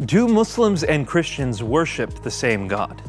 Do Muslims and Christians worship the same God?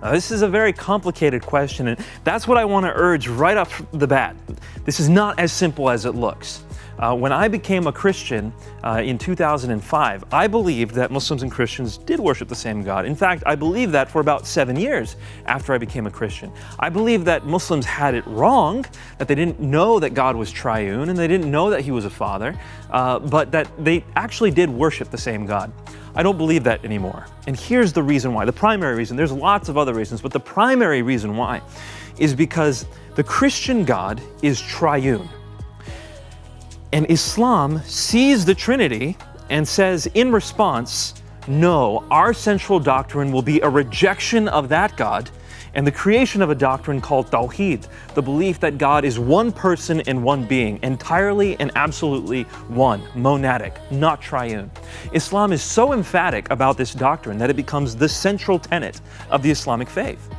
Now, this is a very complicated question, and that's what I want to urge right off the bat. This is not as simple as it looks. When I became a Christian in 2005, I believed that Muslims and Christians did worship the same God. In fact, I believed that for about 7 years after I became a Christian. I believed that Muslims had it wrong, that they didn't know that God was triune, and they didn't know that He was a Father, but that they actually did worship the same God. I don't believe that anymore. And here's the reason why. The primary reason, there's lots of other reasons, but the primary reason why is because the Christian God is triune. And Islam sees the Trinity and says in response, no, our central doctrine will be a rejection of that God and the creation of a doctrine called Tawheed, the belief that God is one person and one being, entirely and absolutely one, monadic, not triune. Islam is so emphatic about this doctrine that it becomes the central tenet of the Islamic faith.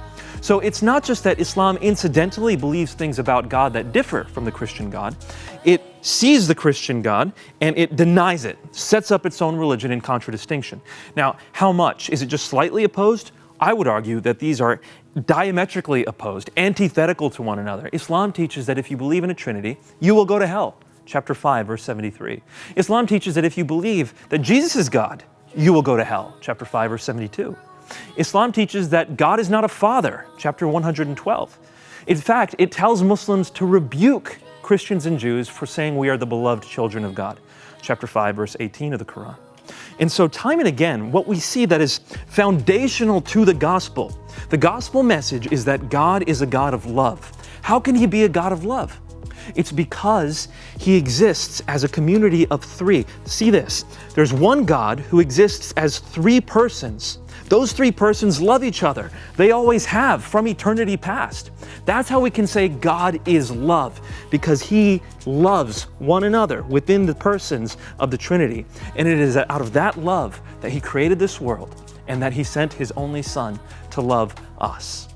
So it's not just that Islam incidentally believes things about God that differ from the Christian God. It sees the Christian God and it denies it, sets up its own religion in contradistinction. Now, how much? Is it just slightly opposed? I would argue that these are diametrically opposed, antithetical to one another. Islam teaches that if you believe in a Trinity, you will go to hell. Chapter 5, verse 73. Islam teaches that if you believe that Jesus is God, you will go to hell. Chapter 5, verse 72. Islam teaches that God is not a father, chapter 112. In fact, it tells Muslims to rebuke Christians and Jews for saying we are the beloved children of God, chapter 5, verse 18 of the Quran. And so time and again, what we see that is foundational to the gospel message is that God is a God of love. How can He be a God of love? It's because He exists as a community of three. See this, there's one God who exists as three persons. Those three persons love each other. They always have from eternity past. That's how we can say God is love, because He loves one another within the persons of the Trinity. And it is out of that love that He created this world and that He sent His only Son to love us.